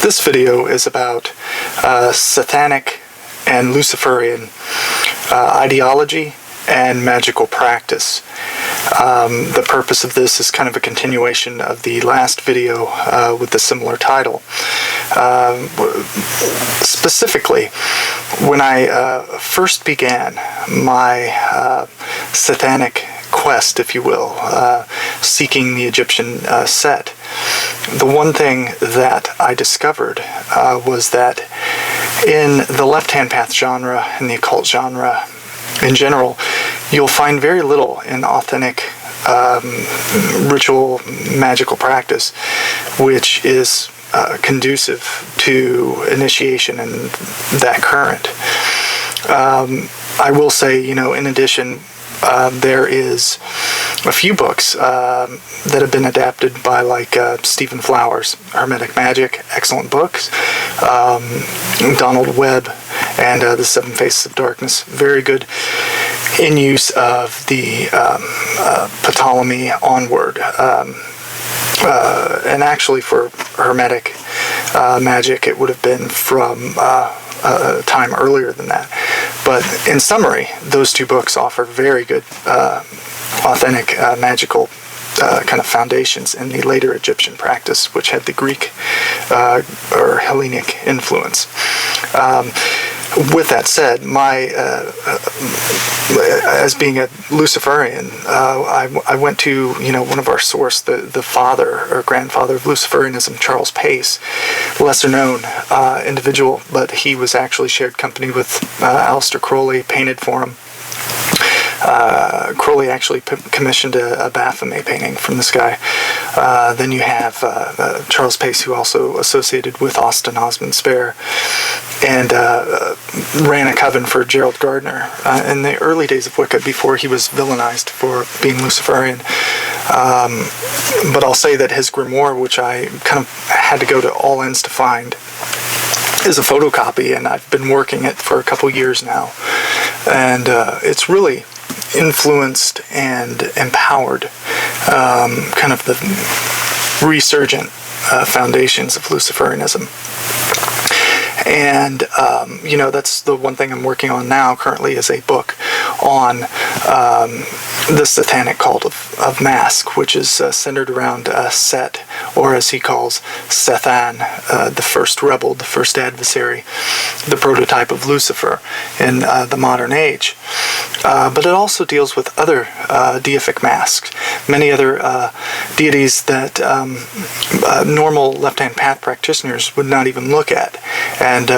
This video is about Sethanic and Luciferian ideology and magical practice. The purpose of this is kind of a continuation of the last video with a similar title. Specifically, when I first began my Sethanic quest, if you will, seeking the Egyptian set, the one thing that I discovered was that in the left-hand path genre and the occult genre in general, you'll find very little in authentic ritual magical practice which is conducive to initiation and that current. I will say, in addition, there is a few books that have been adapted by Stephen Flowers, Hermetic Magick, excellent books. Donald Webb and The Seven Faces of Darkness, very good in use of the Ptolemy onward. And actually for Hermetic Magick it would have been from time earlier than that. But in summary, those two books offer very good authentic magical kind of foundations in the later Egyptian practice, which had the Greek or Hellenic influence. With that said, as being a Luciferian, I went to one of our source, the father or grandfather of Luciferianism, Charles Pace, lesser known individual, but he was actually shared company with Aleister Crowley, painted for him. Crowley actually commissioned a Baphomet painting from this guy. Then you have Charles Pace, who also associated with Austin Osman Spare, and ran a coven for Gerald Gardner in the early days of Wicca, before he was villainized for being Luciferian. But I'll say that his grimoire, which I kind of had to go to all ends to find, is a photocopy, and I've been working it for a couple years now, and it's really influenced and empowered kind of the resurgent foundations of Luciferianism. And that's the one thing I'm working on now currently, is a book on the Satanic cult of Mask, which is centered around Set, or as he calls Sethan, the first rebel, the first adversary, the prototype of Lucifer in the modern age. But it also deals with other deific masks, many other deities that normal left-hand path practitioners would not even look at. And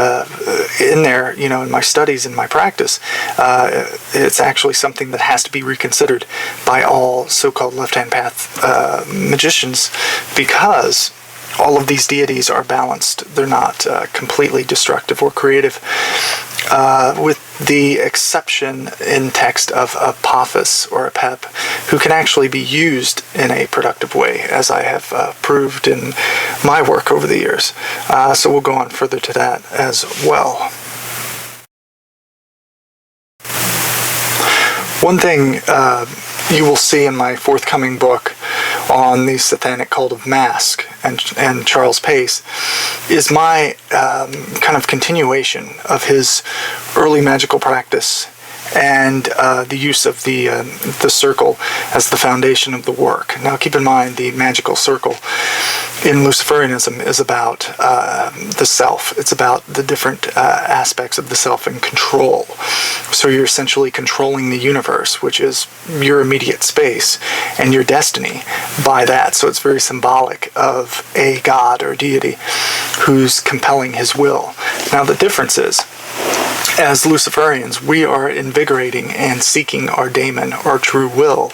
in there, in my studies, in my practice, it's actually something that has to be reconsidered by all so-called left-hand path magicians, because all of these deities are balanced. They're not completely destructive or creative, with the exception in text of Apophis or Apep, who can actually be used in a productive way, as I have proved in my work over the years. So we'll go on further to that as well. One thing you will see in my forthcoming book on the Satanic cult of Mask and Charles Pace is my kind of continuation of his early magical practice, and the use of the circle as the foundation of the work. Now keep in mind, the magical circle in Luciferianism is about the self. It's about the different aspects of the self and control. So you're essentially controlling the universe, which is your immediate space, and your destiny by that. So it's very symbolic of a god or deity who's compelling his will. Now the difference is, as Luciferians, we are invigorating and seeking our daemon, our true will.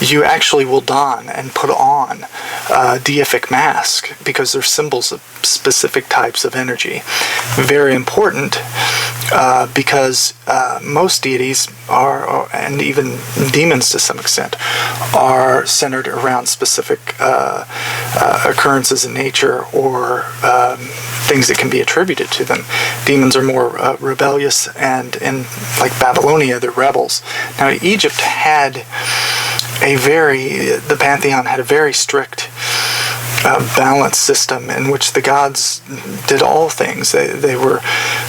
You actually will don and put on a deific mask, because they're symbols of specific types of energy. Very important, because most deities are, and even demons to some extent, are centered around specific occurrences in nature, or things that can be attributed to them. Demons are more rebellious, and in Babylonia, they're rebels. Now Egypt had the pantheon had a very strict balanced system in which the gods did all things. They were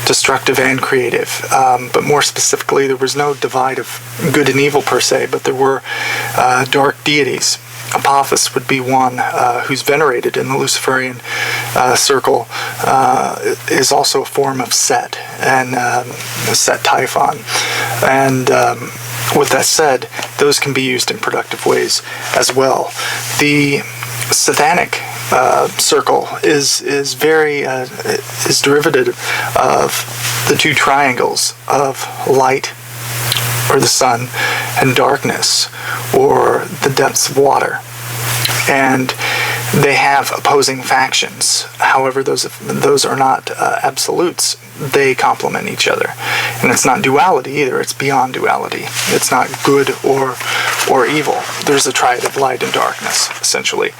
destructive and creative, but more specifically, there was no divide of good and evil per se, but there were dark deities. Apophis would be one who's venerated in the Luciferian circle, is also a form of Set, and Set Typhon. And with that said, those can be used in productive ways as well. The Sethanic circle is derivative of the two triangles of light, or the sun, and darkness, or the depths of water. And they have opposing factions. However, those are not absolutes. They complement each other. And it's not duality either. It's beyond duality. It's not good or evil. There's a triad of light and darkness, essentially.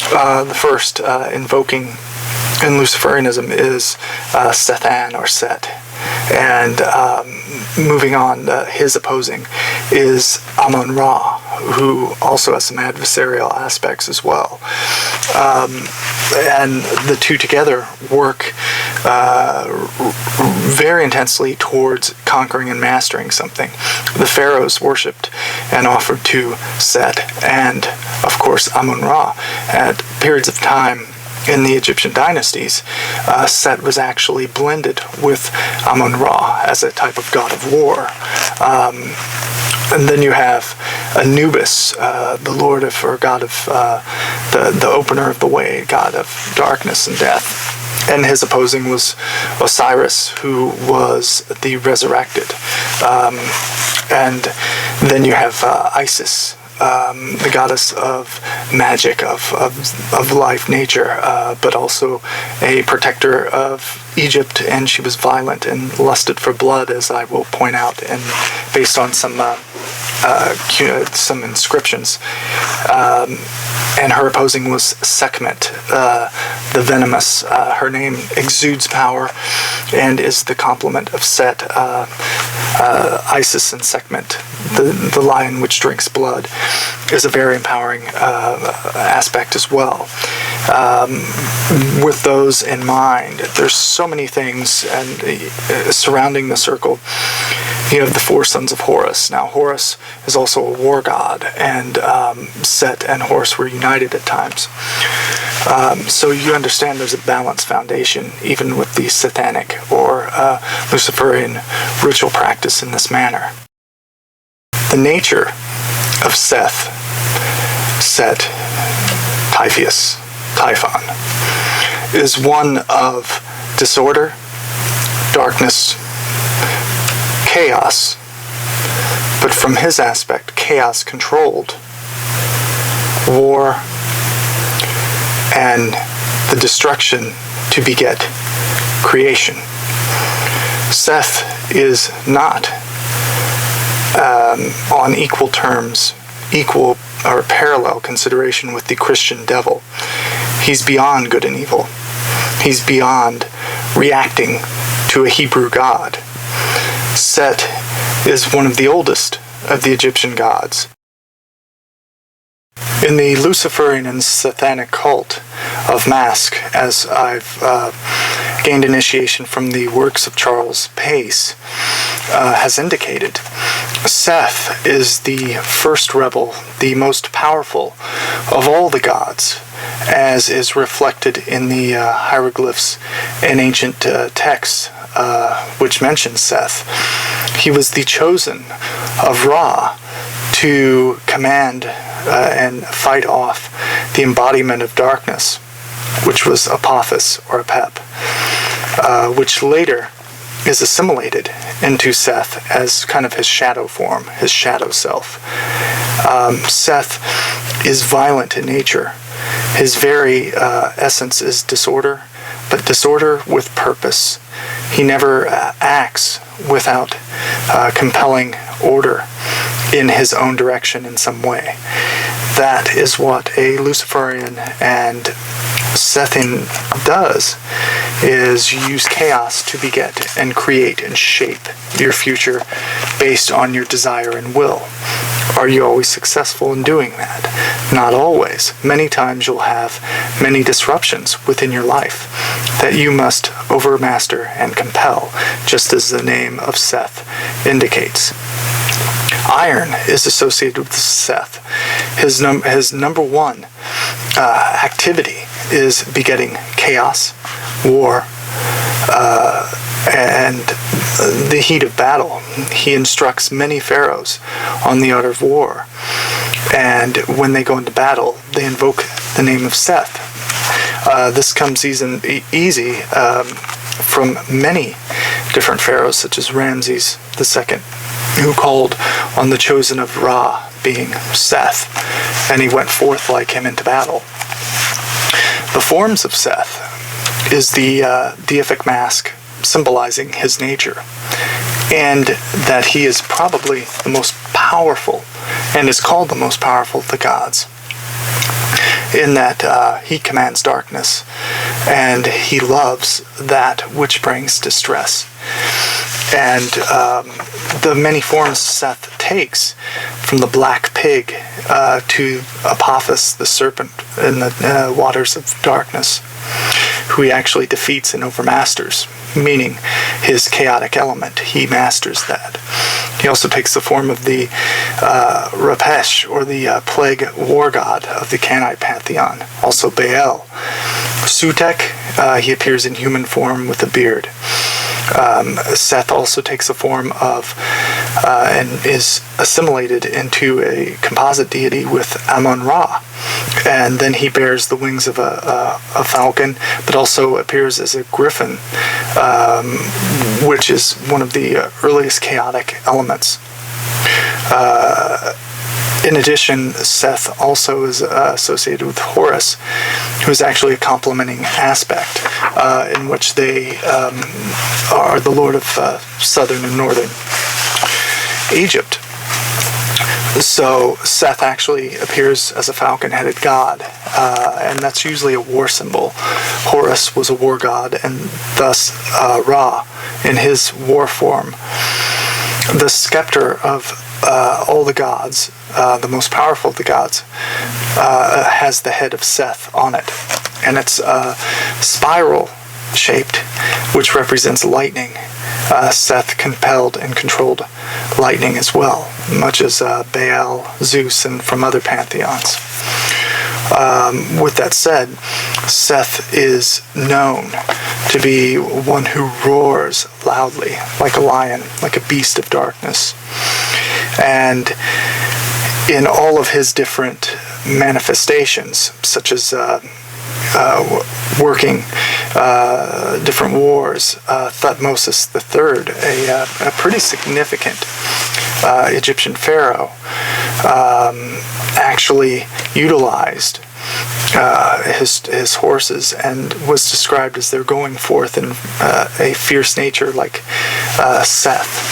The first invoking in Luciferianism is Sethan, or Set. And moving on, his opposing is Amun-Ra, who also has some adversarial aspects as well. And the two together work very intensely towards conquering and mastering something. The pharaohs worshipped and offered to Set and, of course, Amun-Ra. At periods of time in the Egyptian dynasties, Set was actually blended with Amun-Ra as a type of god of war. And then you have Anubis, the lord of, or god of, the opener of the way, god of darkness and death. And his opposing was Osiris, who was the resurrected. And then you have Isis, the goddess of magic, of life, nature, but also a protector of Egypt, and she was violent and lusted for blood, as I will point out, and based on some inscriptions. And her opposing was Sekhmet, the venomous. Her name exudes power and is the complement of Set. Isis and Sekhmet, the lion which drinks blood, is a very empowering aspect as well. With those in mind, there's so many things and surrounding the circle. You have the four sons of Horus. Now, Horus is also a war god, and Set and Horus were united at times. So you understand there's a balanced foundation, even with the Sethanic or Luciferian ritual practice in this manner. The nature of Seth, Set, Typhon, is one of disorder, darkness, chaos, but from his aspect, chaos controlled, war, and the destruction to beget creation. Seth is not on equal terms, equal or parallel consideration with the Christian devil. He's beyond good and evil. He's beyond reacting to a Hebrew god. Set is one of the oldest of the Egyptian gods. In the Luciferian and Sethanic cult of Mask, as I've gained initiation from the works of Charles Pace, has indicated, Seth is the first rebel, the most powerful of all the gods, as is reflected in the hieroglyphs in ancient texts which mention Seth. He was the chosen of Ra to command and fight off the embodiment of darkness, which was Apophis or Apep, which later is assimilated into Seth as kind of his shadow form, his shadow self. Seth is violent in nature. His very essence is disorder, but disorder with purpose. He never acts without compelling order in his own direction in some way. That is what a Luciferian and Sethian does, is use chaos to beget and create and shape your future based on your desire and will. Are you always successful in doing that? Not always. Many times you'll have many disruptions within your life that you must overmaster and compel, just as the name of Seth indicates. Iron is associated with Seth. His number one activity is begetting chaos, war, and the heat of battle. He instructs many pharaohs on the art of war, and when they go into battle, they invoke the name of Seth. This comes easy from many different pharaohs, such as Ramses II, who called on the chosen of Ra, being Seth, and he went forth like him into battle. The forms of Seth is the deific mask symbolizing his nature, and that he is probably the most powerful, and is called the most powerful of the gods, in that he commands darkness, and he loves that which brings distress. And the many forms Seth takes, from the black pig to Apophis, the serpent in the waters of darkness, who he actually defeats and overmasters, meaning his chaotic element. He masters that. He also takes the form of the Rapesh, or the plague war god of the Canaanite pantheon, also Baal. Sutek, he appears in human form with a beard. Seth also takes the form of and is assimilated into a composite deity with Amun-Ra, and then he bears the wings of a falcon, but also appears as a griffin, which is one of the earliest chaotic elements. In addition, Seth also is associated with Horus, who is actually a complementing aspect, in which they are the lord of southern and northern Egypt. So Seth actually appears as a falcon-headed god, and that's usually a war symbol. Horus was a war god, and thus Ra, in his war form. The scepter of all the gods, the most powerful of the gods, has the head of Seth on it, and it's spiral shaped, which represents lightning. Seth compelled and controlled lightning as well, much as Baal, Zeus, and from other pantheons. With that said, Seth is known to be one who roars loudly, like a lion, like a beast of darkness. And in all of his different manifestations, such as working different wars, Thutmose III, a pretty significant Egyptian pharaoh, actually utilized his horses, and was described as they're going forth in a fierce nature like Seth.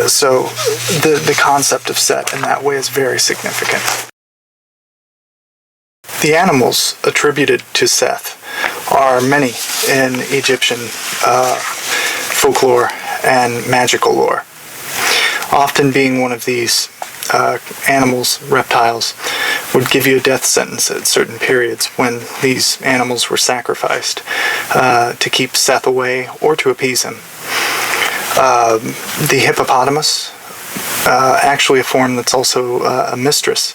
So the concept of Seth in that way is very significant. The animals attributed to Seth are many in Egyptian folklore and magical lore. Often being one of these animals, reptiles, would give you a death sentence at certain periods when these animals were sacrificed to keep Seth away or to appease him. The hippopotamus, actually a form that's also a mistress,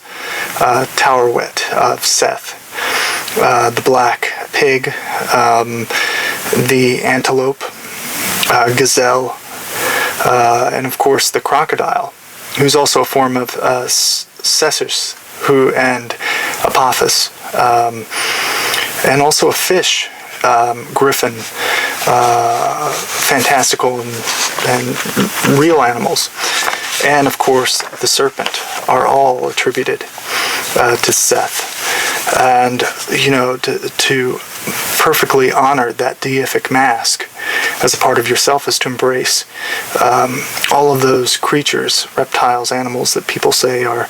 Towerwet of Seth. The black pig, the antelope, gazelle, and of course the crocodile, who's also a form of Cesus, and Apophis, and also a fish, griffin, fantastical and real animals, and of course the serpent, are all attributed to Seth. And to perfectly honor that deific mask as a part of yourself is to embrace all of those creatures, reptiles, animals that people say are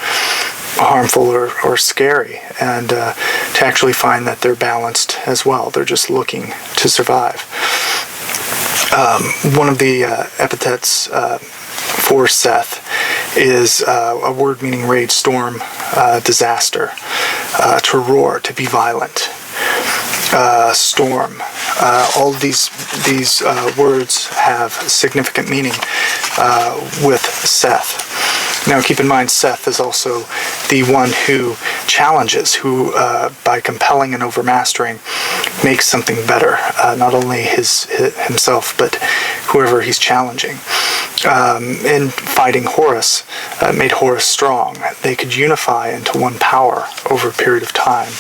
harmful or scary, and to actually find that they're balanced as well. They're just looking to survive. One of the epithets for Seth is a word meaning rage, storm, disaster, to roar, to be violent, storm. All of these words have significant meaning with Seth. Now keep in mind, Seth is also the one who challenges, who by compelling and overmastering makes something better, not only himself, but whoever he's challenging. In fighting Horus, made Horus strong. They could unify into one power over a period of time.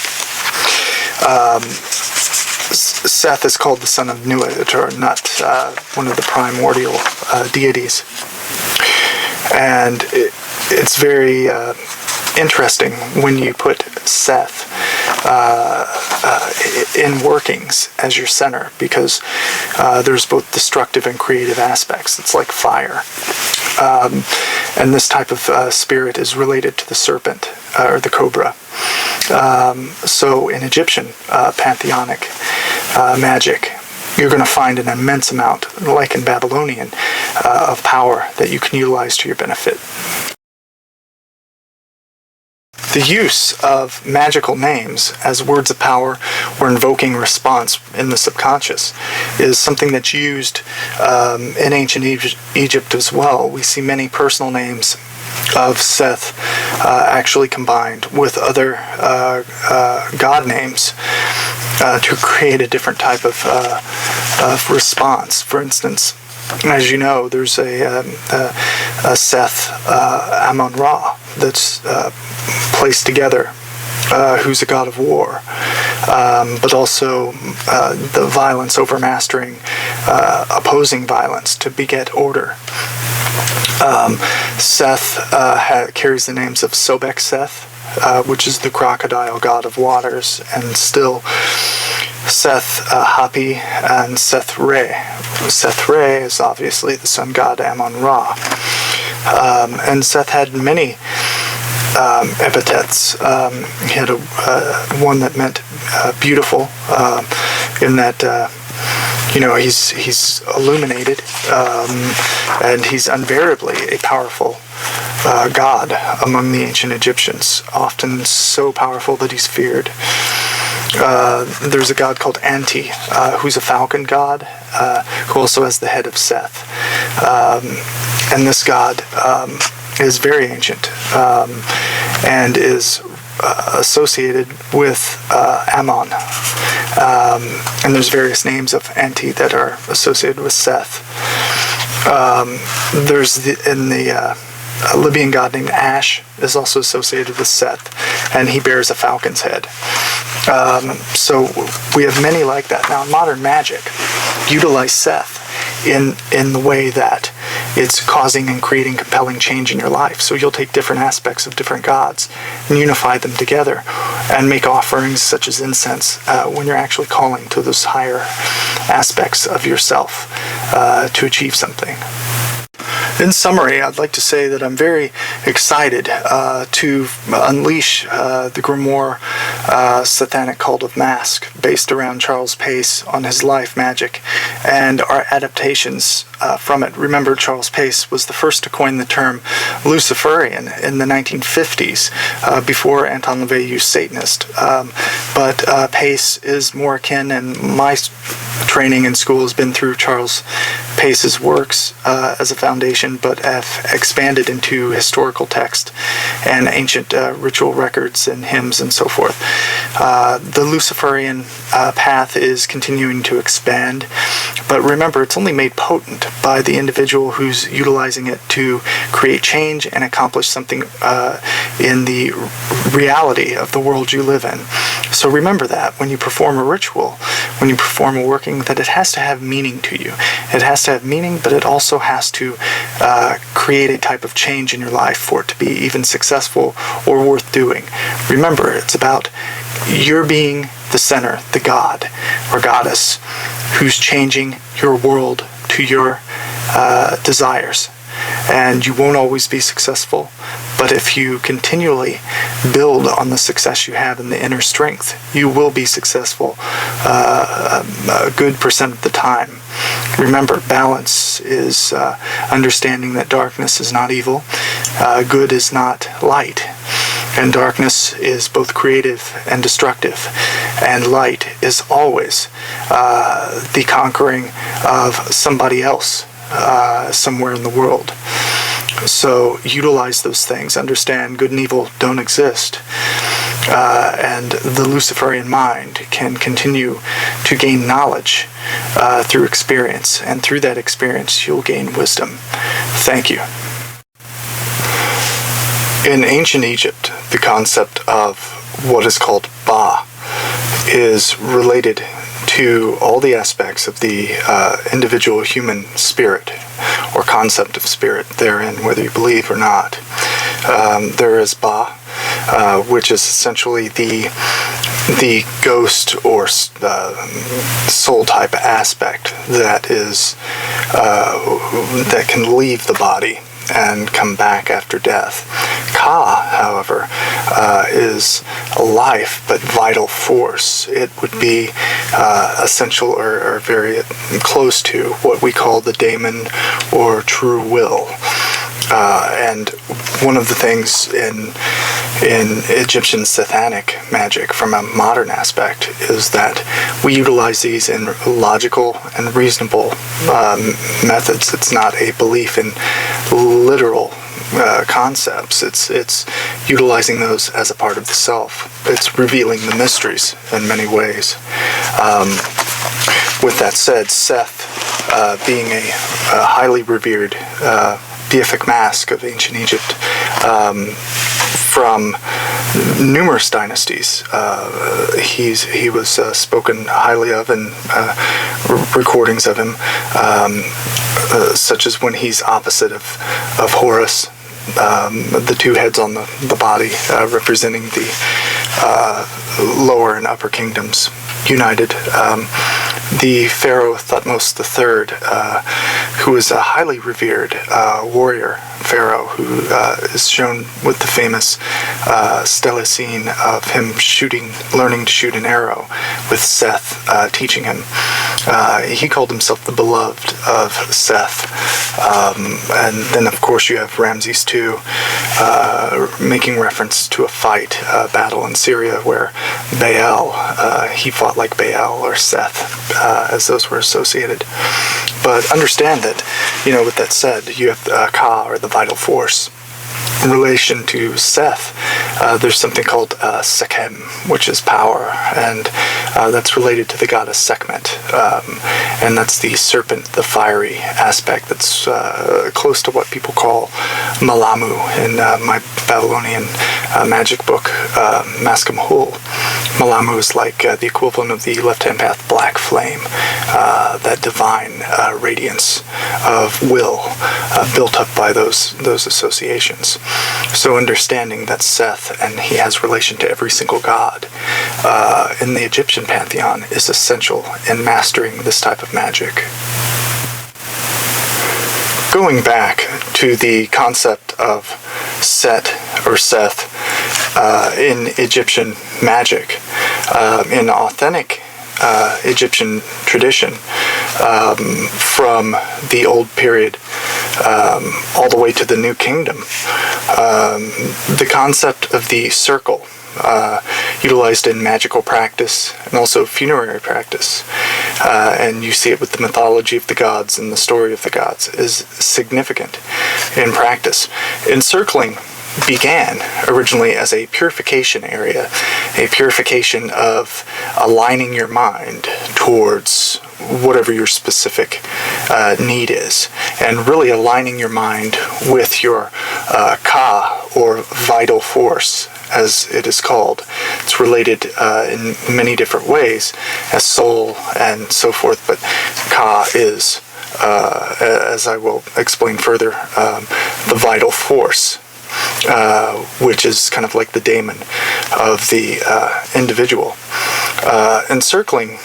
Seth is called the son of Nuit, or Nut, one of the primordial deities. And it's very interesting when you put Seth in workings as your center, because there's both destructive and creative aspects. It's like fire. And this type of spirit is related to the serpent, or the cobra. So in Egyptian pantheonic magic, you're going to find an immense amount, like in Babylonian, of power that you can utilize to your benefit. The use of magical names as words of power or invoking response in the subconscious is something that's used in ancient Egypt as well. We see many personal names of Seth actually combined with other god names to create a different type of response. For instance, as you know, there's a Seth Amon-Ra that's placed together, who's a god of war, but also the violence overmastering, opposing violence to beget order. Seth carries the names of Sobek Seth, which is the crocodile god of waters, and still Seth Hapi and Seth Re. Seth Re is obviously the sun god Amon-Ra. And Seth had many epithets. He had one that meant beautiful, in that he's illuminated, and he's invariably a powerful god among the ancient Egyptians, often so powerful that he's feared. There's a god called Anti, who's a falcon god, who also has the head of Seth. And this god is very ancient, and is associated with Ammon. And there's various names of Anti that are associated with Seth. There's in the Libyan god named Ash is also associated with Seth, and he bears a falcon's head. So we have many like that. Now, in modern magic, utilize Seth in the way that it's causing and creating compelling change in your life. So you'll take different aspects of different gods and unify them together and make offerings such as incense when you're actually calling to those higher aspects of yourself to achieve something. In summary, I'd like to say that I'm very excited to unleash the grimoire Sethanic Cult of Mask, based around Charles Pace on his life magic and our adaptations from it. Remember, Charles Pace was the first to coin the term Luciferian in the 1950s, before Anton LaVey used Satanist. But Pace is more akin, and my training in school has been through Charles Pace's works as a foundation, but have expanded into historical text and ancient ritual records and hymns and so forth. The Luciferian path is continuing to expand, but remember, it's only made potent by the individual who's utilizing it to create change and accomplish something in the reality of the world you live in. So remember that when you perform a ritual, when you perform a working, that it has to have meaning to you. It has to have meaning, but it also has to create a type of change in your life for it to be even successful or worth doing. Remember, it's about your being the center, the god or goddess, who's changing your world to your desires. and you won't always be successful. But if you continually build on the success you have in the inner strength, you will be successful a good percent of the time. Remember, balance is understanding that darkness is not evil, good is not light, and darkness is both creative and destructive, and light is always the conquering of somebody else somewhere in the world. So utilize those things. Understand good and evil don't exist. And the Luciferian mind can continue to gain knowledge through experience. And through that experience, you'll gain wisdom. Thank you. In ancient Egypt, the concept of what is called Ba is related to all the aspects of the individual human spirit, or concept of spirit therein, whether you believe or not. There is Ba, which is essentially the ghost or soul type aspect that is that can leave the body and come back after death. Ka, however, is a life but vital force. It would be essential or very close to what we call the daemon or true will. And one of the things in Egyptian Sethanic magic from a modern aspect is that we utilize these in logical and reasonable methods. It's not a belief in literal concepts. It's utilizing those as a part of the self. It's revealing the mysteries in many ways. With that said, Seth, being a highly revered deific mask of ancient Egypt, from numerous dynasties, he was spoken highly of in recordings of him, such as when he's opposite of Horus, the two heads on the body, representing the lower and upper kingdoms united. The pharaoh Thutmose III, who is a highly revered warrior pharaoh, who is shown with the famous stela scene of him learning to shoot an arrow, with Seth teaching him. He called himself the beloved of Seth. And then, of course, you have Ramses II making reference to a battle in Syria where Baal, he fought like Baal or Seth, as those were associated. But understand that, with that said, you have Ka, or the vital force. In relation to Seth, there's something called Sekhem, which is power, and that's related to the goddess Sekhmet, and that's the serpent, the fiery aspect that's close to what people call Malamu in my Babylonian magic book, Mascom Hul. Malamu is like the equivalent of the left-hand path black flame, that divine radiance of will built up by those associations. So understanding that Seth, and he has relation to every single god in the Egyptian pantheon, is essential in mastering this type of magic. Going back to the concept of Set or Seth in Egyptian magic, in authentic Egyptian tradition, from the old period all the way to the New Kingdom, the concept of the circle, utilized in magical practice and also funerary practice, and you see it with the mythology of the gods and the story of the gods, is significant in practice. Encircling began originally as a purification area, a purification of aligning your mind towards whatever your specific need is, and really aligning your mind with your Ka, or vital force, as it is called. It's related in many different ways as soul and so forth, but Ka is, as I will explain further, the vital force, which is kind of like the daemon of the individual. Encircling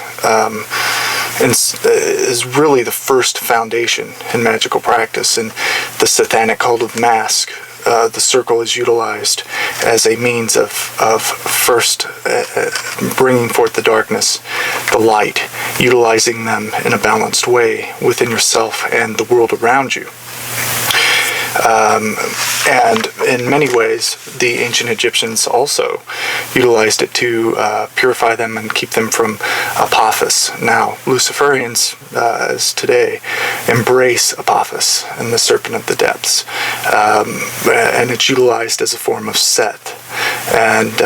is really the first foundation in magical practice. In the Sethanic cult of Mask, the circle is utilized as a means of first bringing forth the darkness, the light, utilizing them in a balanced way within yourself and the world around you. And in many ways, the ancient Egyptians also utilized it to purify them and keep them from Apophis. Now, Luciferians, as today, embrace Apophis and the serpent of the depths, and it's utilized as a form of Seth, and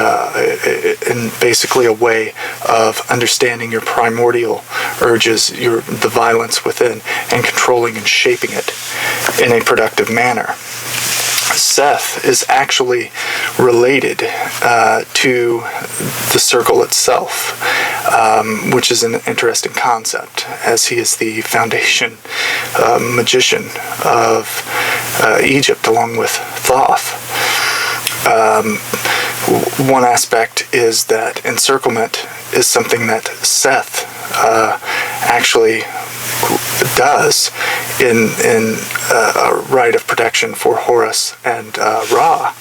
basically a way of understanding your primordial urges, the violence within, and controlling and shaping it in a productive manner. Seth is actually related to the circle itself, which is an interesting concept, as he is the foundation magician of Egypt, along with Thoth. One aspect is that encirclement is something that Seth actually does in a rite of protection for Horus and Ra,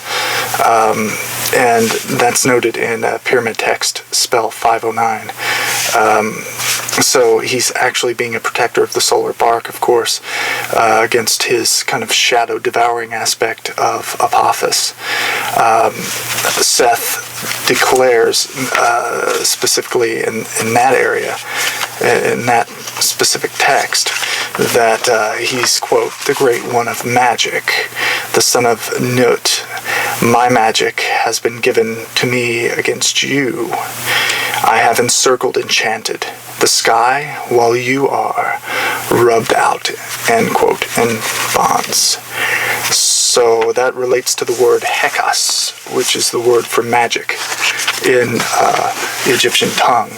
and that's noted in Pyramid Text spell 509. So he's actually being a protector of the solar bark, of course, against his kind of shadow devouring aspect of Apophis. Seth declares specifically in that area, in that specific text, that he's, quote, the great one of magic, the son of Nut. My magic has been given to me against you. I have encircled, enchanted the sky while you are rubbed out, end quote, in bonds. So that relates to the word hekas, which is the word for magic in the Egyptian tongue.